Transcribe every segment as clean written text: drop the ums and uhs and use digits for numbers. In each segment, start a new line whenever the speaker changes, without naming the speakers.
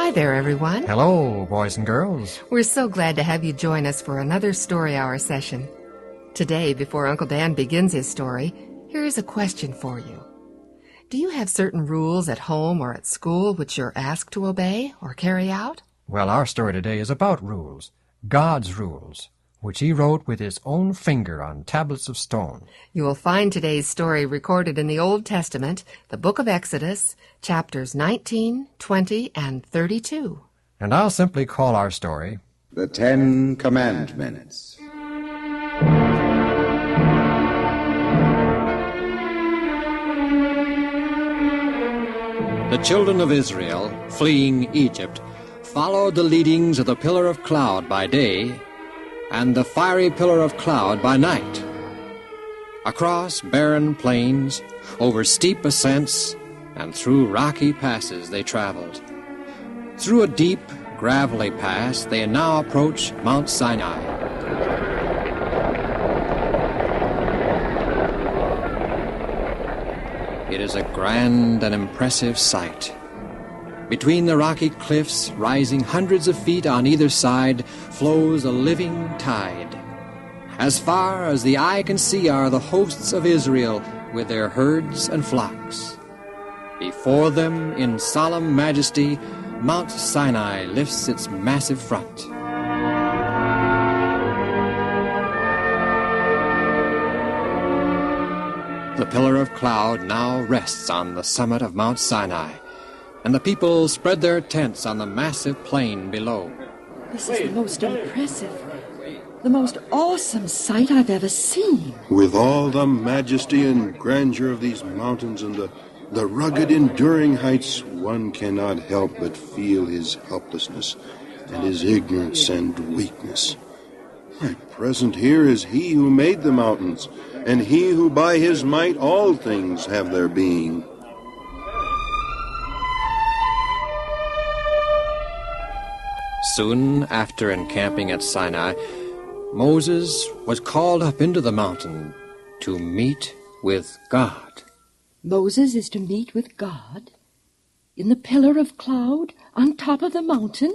Hi there, everyone.
Hello, boys and girls.
We're so glad to have you join us for another Story Hour session. Today, before Uncle Dan begins his story, here is a question for you. Do you have certain rules at home or at school which you're asked to obey or carry out?
Well, our story today is about rules, God's rules, which he wrote with his own finger on tablets of stone.
You will find today's story recorded in the Old Testament, the book of Exodus, chapters 19, 20, and 32.
And I'll simply call our story
The 10 Commandments.
The children of Israel, fleeing Egypt, followed the leadings of the pillar of cloud by day and the fiery pillar of cloud by night. Across barren plains, over steep ascents, and through rocky passes they traveled. Through a deep, gravelly pass, they now approach Mount Sinai. It is a grand and impressive sight. Between the rocky cliffs, rising hundreds of feet on either side, flows a living tide. As far as the eye can see are the hosts of Israel with their herds and flocks. Before them, in solemn majesty, Mount Sinai lifts its massive front. The pillar of cloud now rests on the summit of Mount Sinai, and the people spread their tents on the massive plain below.
This is the most impressive, the most awesome sight I've ever seen.
With all the majesty and grandeur of these mountains and the rugged, enduring heights, one cannot help but feel his helplessness and his ignorance and weakness. Present here is he who made the mountains, and he who by his might all things have their being.
Soon after encamping at Sinai, Moses was called up into the mountain to meet with God.
Moses is to meet with God in the pillar of cloud on top of the mountain?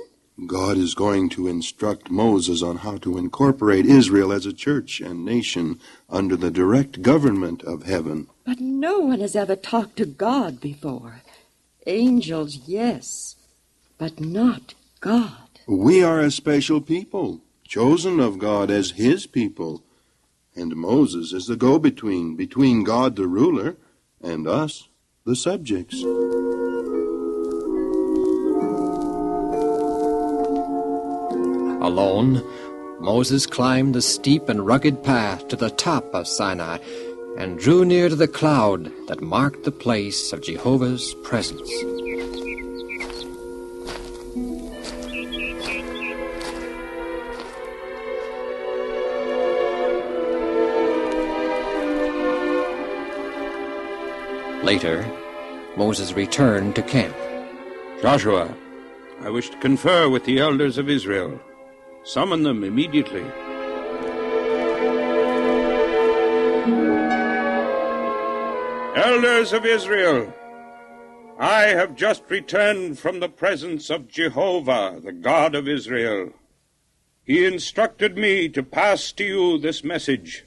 God is going to instruct Moses on how to incorporate Israel as a church and nation under the direct government of heaven.
But no one has ever talked to God before. Angels, yes, but not God.
We are a special people, chosen of God as his people. And Moses is the go-between between God the ruler and us, the subjects.
Alone, Moses climbed the steep and rugged path to the top of Sinai and drew near to the cloud that marked the place of Jehovah's presence. Later, Moses returned to camp.
Joshua, I wish to confer with the elders of Israel. Summon them immediately. Elders of Israel, I have just returned from the presence of Jehovah, the God of Israel. He instructed me to pass to you this message.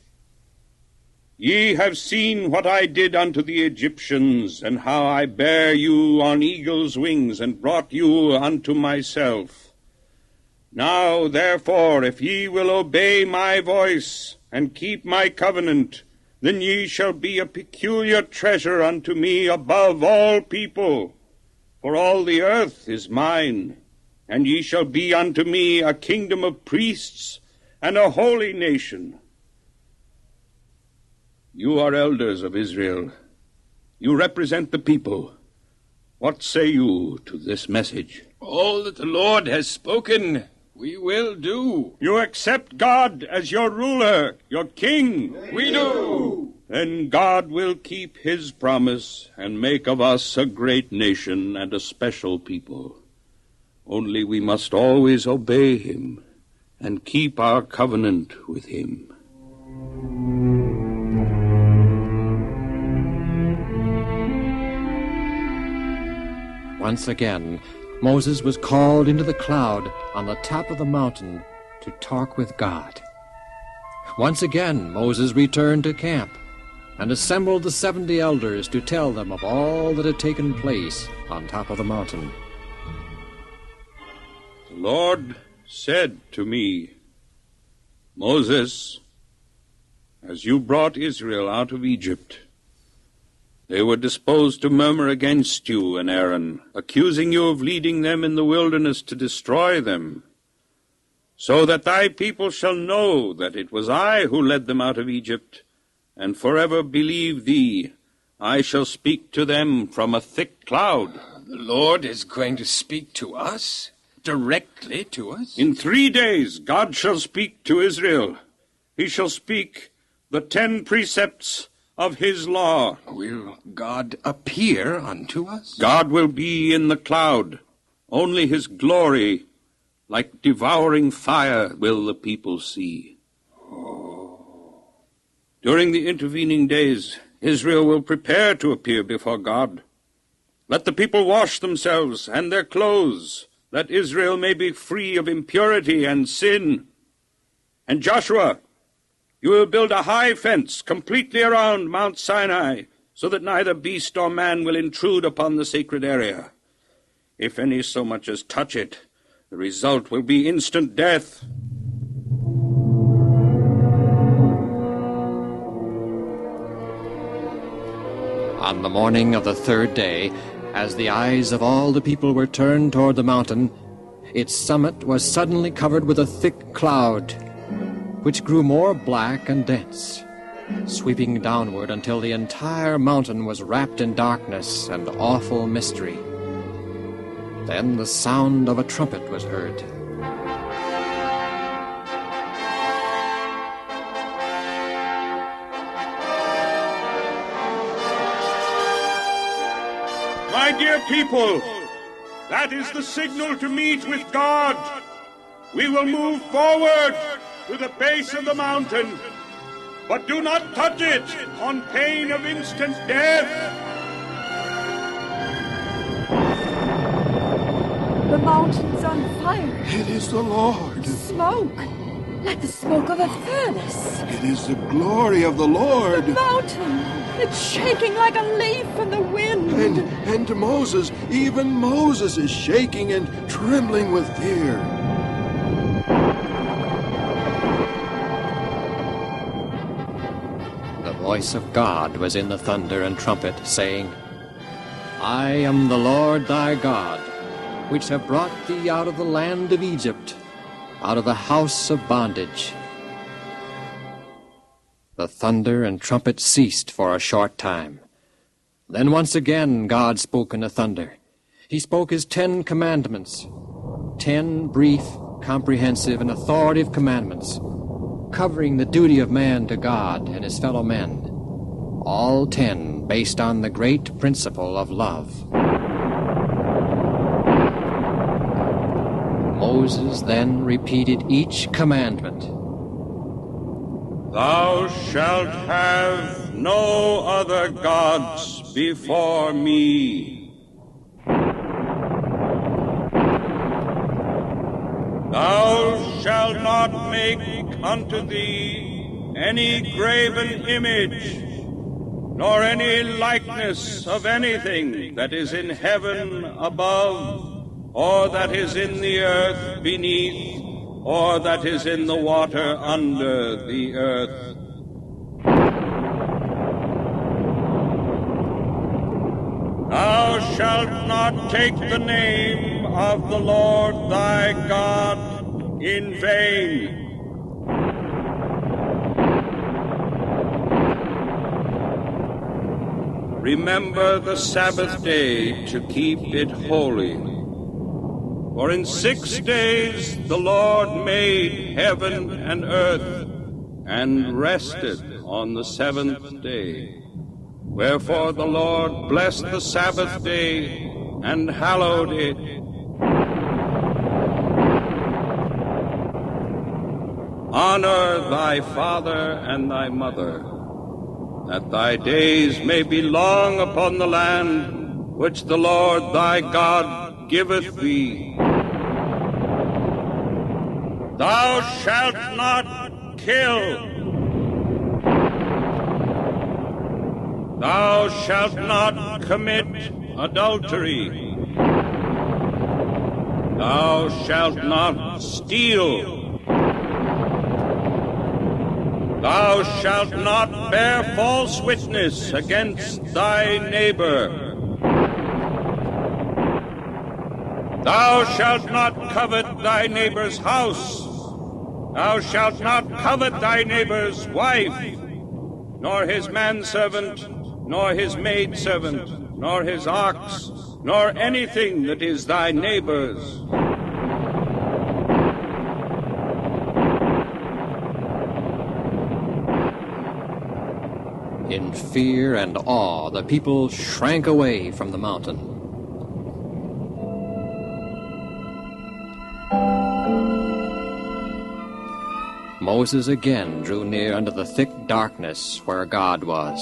Ye have seen what I did unto the Egyptians, and how I bare you on eagle's wings, and brought you unto myself. Now, therefore, if ye will obey my voice, and keep my covenant, then ye shall be a peculiar treasure unto me above all people. For all the earth is mine, and ye shall be unto me a kingdom of priests, and a holy nation. You are elders of Israel. You represent the people. What say you to this message?
All that the Lord has spoken, we will do.
You accept God as your ruler, your king?
We do.
Then God will keep his promise and make of us a great nation and a special people. Only we must always obey him and keep our covenant with him.
Once again, Moses was called into the cloud on the top of the mountain to talk with God. Once again Moses returned to camp and assembled the 70 elders to tell them of all that had taken place on top of the mountain.
The Lord said to me, Moses, as you brought Israel out of Egypt, they were disposed to murmur against you and Aaron, accusing you of leading them in the wilderness to destroy them, so that thy people shall know that it was I who led them out of Egypt, and forever believe thee. I shall speak to them from a thick cloud.
The Lord is going to speak to us? Directly to us?
In 3 days God shall speak to Israel. He shall speak the 10 precepts of his law.
Will God appear unto us?
God will be in the cloud. Only his glory, like devouring fire, will the people see. During the intervening days, Israel will prepare to appear before God. Let the people wash themselves and their clothes, that Israel may be free of impurity and sin. And Joshua, you will build a high fence completely around Mount Sinai, so that neither beast nor man will intrude upon the sacred area. If any so much as touch it, the result will be instant death.
On the morning of the 3rd day, as the eyes of all the people were turned toward the mountain, its summit was suddenly covered with a thick cloud, which grew more black and dense, sweeping downward until the entire mountain was wrapped in darkness and awful mystery. Then the sound of a trumpet was heard.
My dear people, that is the signal to meet with God. We will move forward to the base of the mountain, but do not touch it on pain of instant death.
The mountain's on fire.
It is the Lord.
Smoke, like the smoke of a furnace.
It is the glory of the Lord.
The mountain, it's shaking like a leaf in the wind.
And Moses, even Moses is shaking and trembling with fear.
The voice of God was in the thunder and trumpet, saying, I am the Lord thy God, which have brought thee out of the land of Egypt, out of the house of bondage. The thunder and trumpet ceased for a short time. Then once again God spoke in the thunder. He spoke his 10 commandments, 10 brief, comprehensive, and authoritative commandments, covering the duty of man to God and his fellow men, all 10 based on the great principle of love. Moses then repeated each commandment.
Thou shalt have no other gods before me. Thou shalt not make unto thee any graven image, nor any likeness of anything that is in heaven above, or that is in the earth beneath, or that is in the water under the earth. Thou shalt not take the name of the Lord thy God in vain. Remember the Sabbath day to keep it holy. For in 6 days the Lord made heaven and earth, and rested on the 7th day. Wherefore the Lord blessed the Sabbath day, and hallowed it. Honor thy father and thy mother, that thy days may be long upon the land which the Lord thy God giveth thee. Thou shalt not kill. Thou shalt not commit adultery. Thou shalt not steal. Thou shalt not bear false witness against thy neighbor. Thou shalt not covet thy neighbor's house. Thou shalt not covet thy neighbor's wife, nor his manservant, nor his maidservant, nor his ox, nor anything that is thy neighbor's.
In fear and awe, the people shrank away from the mountain. Moses again drew near unto the thick darkness where God was.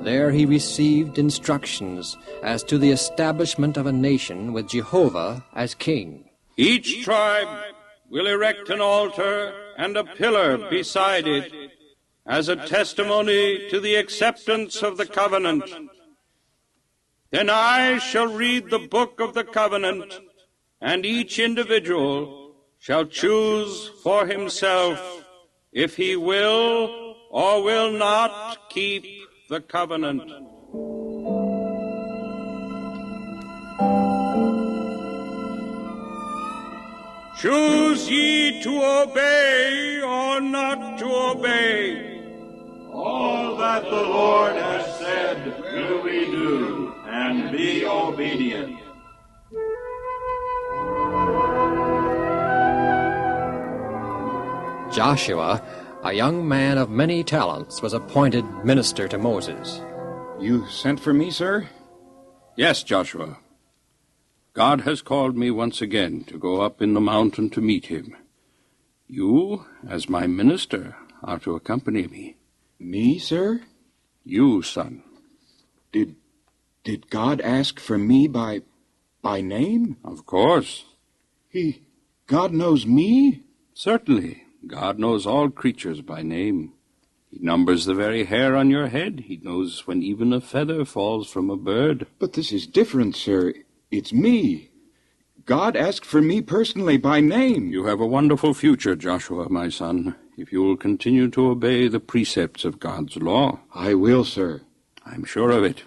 There he received instructions as to the establishment of a nation with Jehovah as king.
Each tribe will erect an altar and a pillar beside it as a testimony to the acceptance of the covenant. Then I shall read the book of the covenant, and each individual shall choose for himself if he will or will not keep the covenant. Choose ye to obey or not to obey.
All that the Lord has said will we do, and be obedient.
Joshua, a young man of many talents, was appointed minister to Moses.
You sent for me, sir?
Yes, Joshua. God has called me once again to go up in the mountain to meet him. You, as my minister, are to accompany me.
Me, sir?
You, son.
Did God ask for me by name?
Of course.
God knows me?
Certainly. God knows all creatures by name. He numbers the very hair on your head. He knows when even a feather falls from a bird.
But this is different, sir. It's me. God asked for me personally by name.
You have a wonderful future, Joshua, my son, if you will continue to obey the precepts of God's law.
I will, sir.
I'm sure of it.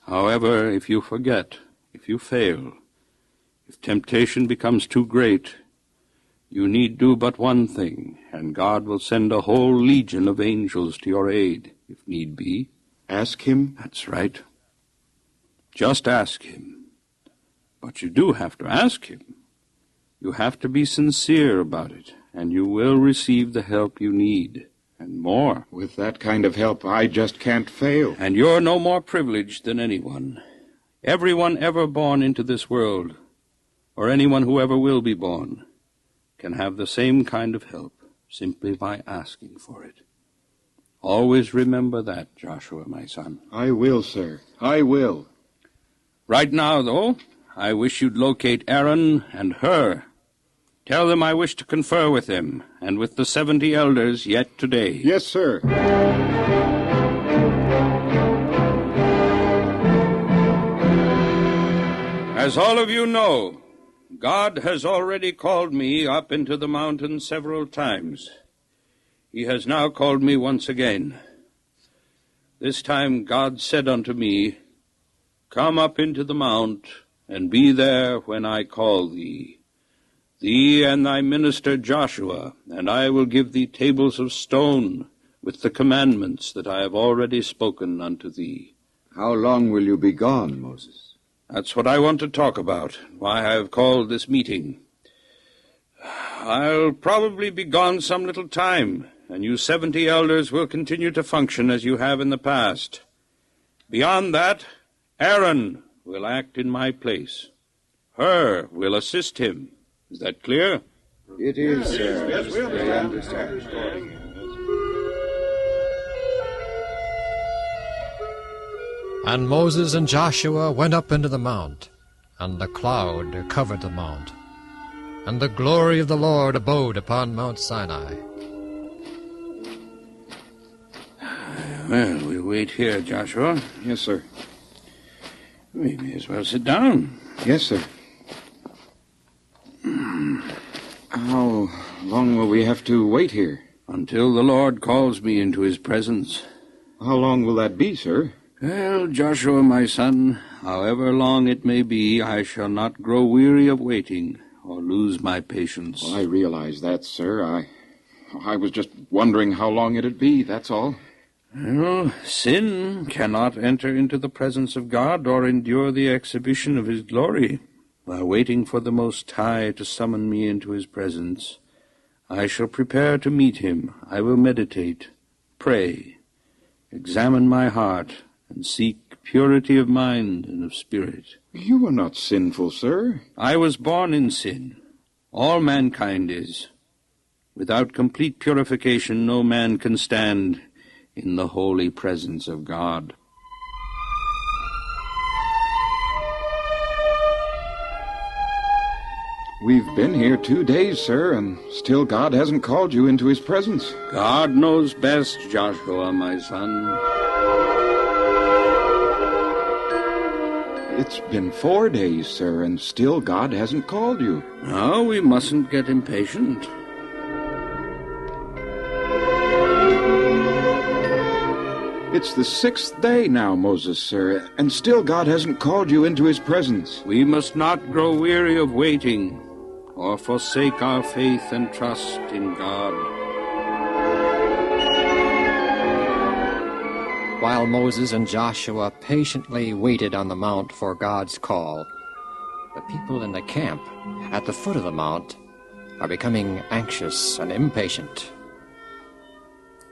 However, if you forget, if you fail, if temptation becomes too great, you need do but one thing, and God will send a whole legion of angels to your aid, if need be.
Ask him?
That's right. Just ask him. But you do have to ask him. You have to be sincere about it, and you will receive the help you need, and more.
With that kind of help, I just can't fail.
And you're no more privileged than anyone. Everyone ever born into this world, or anyone who ever will be born, can have the same kind of help, simply by asking for it. Always remember that, Joshua, my son.
I will, sir. I will.
Right now, though, I wish you'd locate Aaron and Hur. Tell them I wish to confer with them, and with the 70 elders yet today.
Yes, sir.
As all of you know, God has already called me up into the mountain several times. He has now called me once again. This time God said unto me, Come up into the mount, and be there when I call thee, thee and thy minister Joshua, and I will give thee tables of stone with the commandments that I have already spoken unto thee.
How long will you be gone, Moses?
That's what I want to talk about, why I have called this meeting. I'll probably be gone some little time, and you 70 elders will continue to function as you have in the past. Beyond that, Aaron will act in my place. Hur will assist him. Is that clear?
It is, sir.
Yes, we
understand.
And Moses and Joshua went up into the mount, And the cloud covered the mount, and the glory of the Lord abode upon Mount Sinai.
Well, we'll wait here, Joshua.
Yes, sir.
We may as well sit down.
Yes, sir. How long will we have to wait here?
Until the Lord calls me into his presence.
How long will that be, sir?
Well, Joshua, my son, however long it may be, I shall not grow weary of waiting or lose my patience.
Well, I realize that, sir. I was just wondering how long it'd be, that's all.
Well, sin cannot enter into the presence of God or endure the exhibition of his glory. While waiting for the Most High to summon me into his presence, I shall prepare to meet him. I will meditate, pray, examine my heart, and seek purity of mind and of spirit.
You are not sinful, sir.
I was born in sin. All mankind is. Without complete purification, no man can stand in the holy presence of God.
We've been here 2 days, sir, and still God hasn't called you into his presence.
God knows best, Joshua, my son.
It's been 4 days, sir, and still God hasn't called you.
No, we mustn't get impatient.
It's the 6th day now, Moses, sir, and still God hasn't called you into his presence.
We must not grow weary of waiting or forsake our faith and trust in God.
While Moses and Joshua patiently waited on the mount for God's call, the people in the camp at the foot of the mount are becoming anxious and impatient.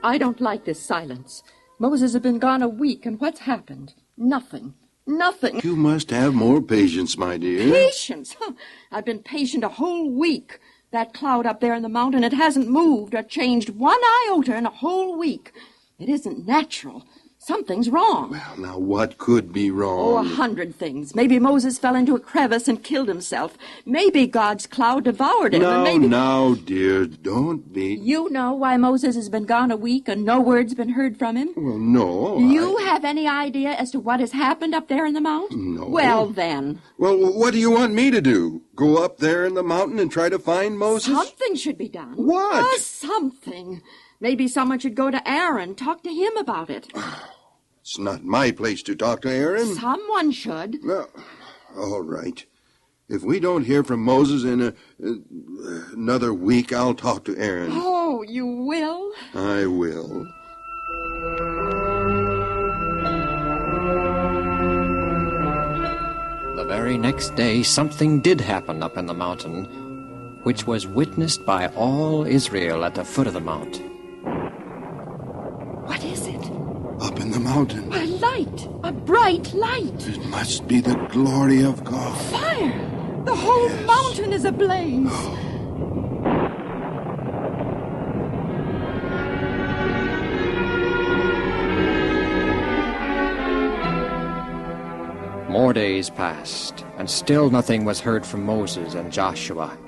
I don't like this silence. Moses has been gone a week, and what's happened? Nothing. Nothing.
You must have more patience, my dear.
Patience? Huh. I've been patient a whole week. That cloud up there in the mountain, it hasn't moved or changed one iota in a whole week. It isn't natural. Something's wrong.
Well, now, what could be wrong?
Oh, 100 things. Maybe Moses fell into a crevice and killed himself. Maybe God's cloud devoured him.
Now,
and maybe...
now, dear, don't be...
You know why Moses has been gone a week and no word's been heard from him?
Well, no.
You have any idea as to what has happened up there in the mountain?
No.
Well, then.
Well, what do you want me to do? Go up there in the mountain and try to find Moses?
Something should be done.
What?
Something. Maybe someone should go to Aaron, talk to him about it.
It's not my place to talk to Aaron.
Someone should.
Well, all right. If we don't hear from Moses in another week, I'll talk to Aaron.
Oh, you will?
I will.
The very next day, something did happen up in the mountain, which was witnessed by all Israel at the foot of the mount.
What is it?
Up in the mountain.
A light. A bright light.
It must be the glory of God.
Fire. The whole mountain is ablaze.
More days passed, and still nothing was heard from Moses and Joshua.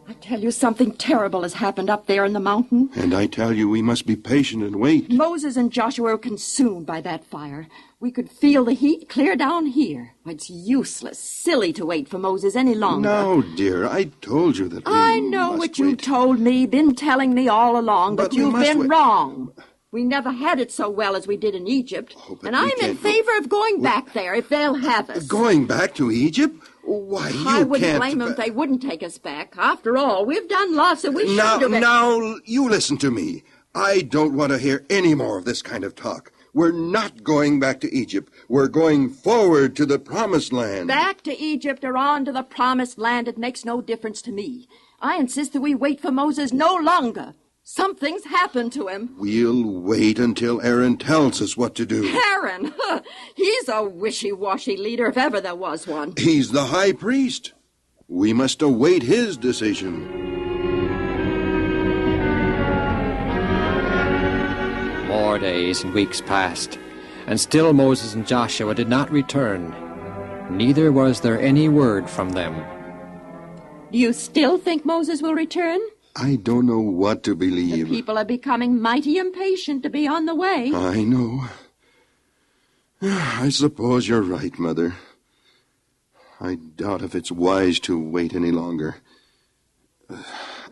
I tell you, something terrible has happened up there in the mountain.
And I tell you, we must be patient and wait.
Moses and Joshua were consumed by that fire. We could feel the heat clear down here. It's useless, silly to wait for Moses any longer.
No, dear, I told you that
I know what you told me, been telling me all along, but you've been wrong. We never had it so well as we did in Egypt. And I'm in favor of going back there if they'll have us.
Going back to Egypt? Why, you
I wouldn't
can't...
blame them if they wouldn't take us back. After all, we've done lots and we should have...
Now, you listen to me. I don't want to hear any more of this kind of talk. We're not going back to Egypt. We're going forward to the Promised Land.
Back to Egypt or on to the Promised Land, it makes no difference to me. I insist that we wait for Moses no longer. Something's happened to him.
We'll wait until Aaron tells us what to do.
Aaron? He's a wishy-washy leader if ever there was one.
He's the high priest. We must await his decision.
More days and weeks passed, and still Moses and Joshua did not return. neither was there any word from them.
Do you still think Moses will return?
I don't know what to
The
believe.
people are becoming mighty impatient to be on the way.
I know. I suppose you're right, Mother. I doubt if it's wise to wait any longer.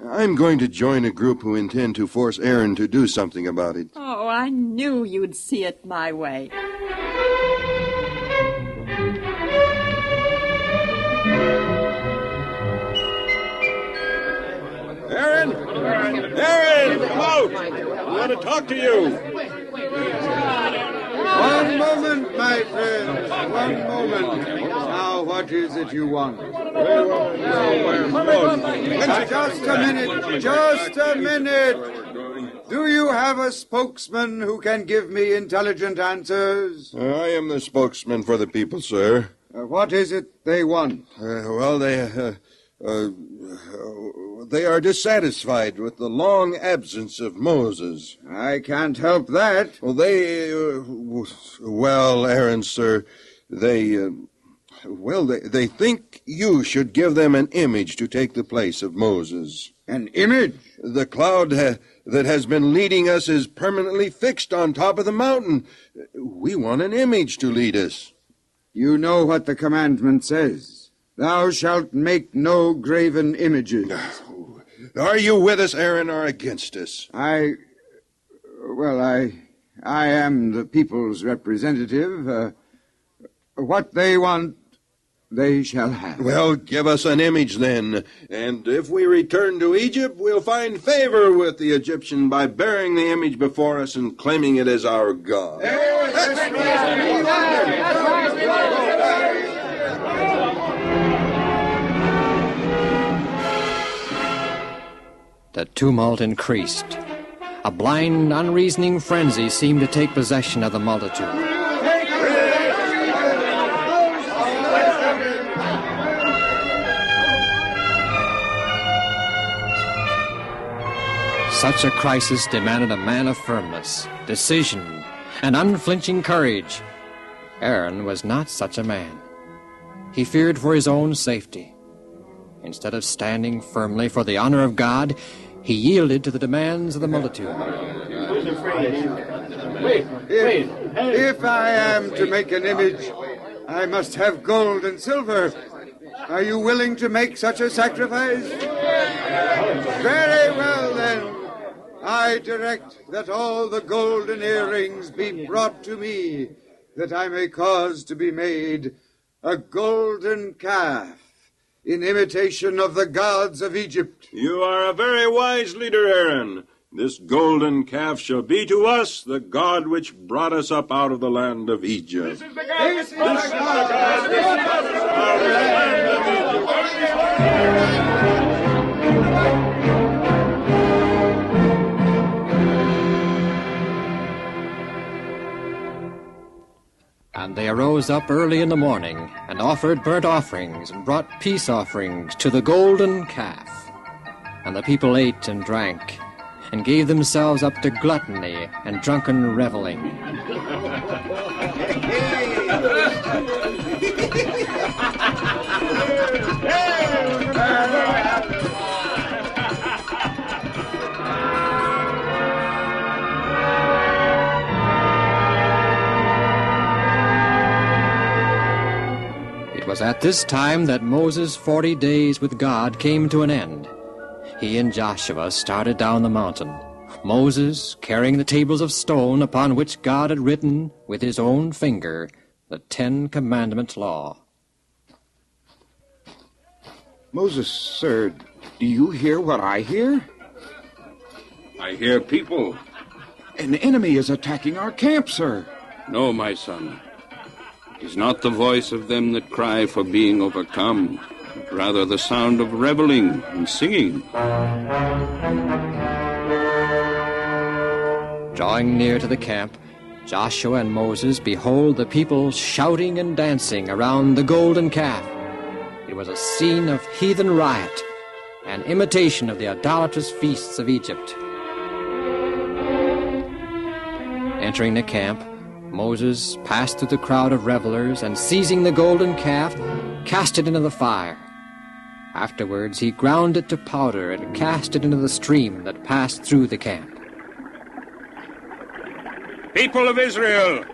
I'm going to join a group who intend to force Aaron to do something about it.
Oh, I knew you'd see it my way.
Aaron! Aaron, come out! I want to talk to you.
One moment, my friends. One moment. Now, what is it you want? Just a minute. Just a minute. Do you have a spokesman who can give me intelligent answers?
I am the spokesman for the people, sir.
What is it they want?
They are dissatisfied with the long absence of Moses.
I can't help that.
Well, Aaron, sir, they think you should give them an image to take the place of Moses.
An image?
The cloud that has been leading us is permanently fixed on top of the mountain. We want an image to lead us.
You know what the commandment says. Thou shalt make no graven images.
Are you with us, Aaron, or against us?
I am the people's representative. What they want, they shall have.
Well, give us an image then, and if we return to Egypt, we'll find favor with the Egyptian by bearing the image before us and claiming it as our God.
The tumult increased. A blind, unreasoning frenzy seemed to take possession of the multitude. Such a crisis demanded a man of firmness, decision, and unflinching courage. Aaron was not such a man. He feared for his own safety. Instead of standing firmly for the honor of God, he yielded to the demands of the multitude.
If I am to make an image, I must have gold and silver. Are you willing to make such a sacrifice? Very well, then. I direct that all the golden earrings be brought to me, that I may cause to be made a golden calf, in imitation of the gods of Egypt.
You are a very wise leader, Aaron. This golden calf shall be to us the God which brought us up out of the land of Egypt. This is the God! This is the God! Out of the land
And they arose up early in the morning, and offered burnt offerings, and brought peace offerings to the golden calf. And the people ate and drank, and gave themselves up to gluttony and drunken reveling. It was at this time that Moses' 40 days with God came to an end. He and Joshua started down the mountain, Moses carrying the tables of stone upon which God had written with his own finger the 10 Commandment law.
Moses, sir, do you hear what I hear?
I hear people.
An enemy is attacking our camp, sir.
No, my son. It is not the voice of them that cry for being overcome, but rather the sound of reveling and singing.
Drawing near to the camp, Joshua and Moses behold the people shouting and dancing around the golden calf. It was a scene of heathen riot, an imitation of the idolatrous feasts of Egypt. Entering the camp, Moses passed through the crowd of revelers, and seizing the golden calf, cast it into the fire. Afterwards he ground it to powder and cast it into the stream that passed through the camp.
People of Israel,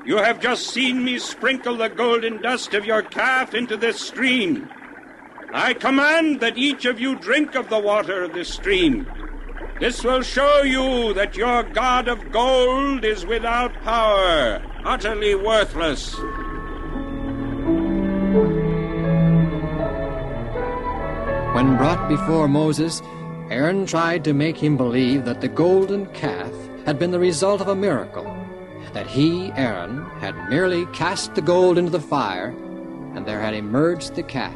you have just seen me sprinkle the golden dust of your calf into this stream. I command that each of you drink of the water of this stream. This will show you that your God of gold is without power, utterly worthless.
When brought before Moses, Aaron tried to make him believe that the golden calf had been the result of a miracle, that he, Aaron, had merely cast the gold into the fire, and there had emerged the calf.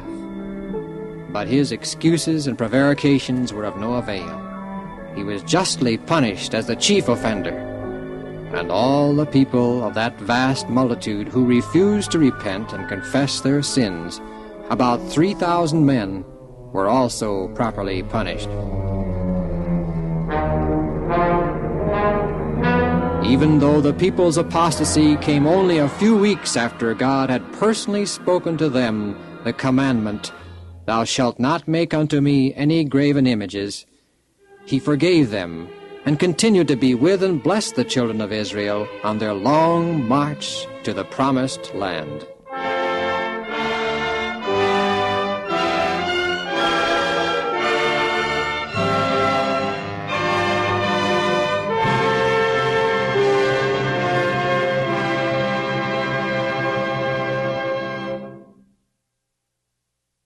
But his excuses and prevarications were of no avail. He was justly punished as the chief offender, and all the people of that vast multitude who refused to repent and confess their sins, about 3,000 men, were also properly punished. Even though the people's apostasy came only a few weeks after God had personally spoken to them the commandment, "Thou shalt not make unto me any graven images," he forgave them and continued to be with and bless the children of Israel on their long march to the promised land.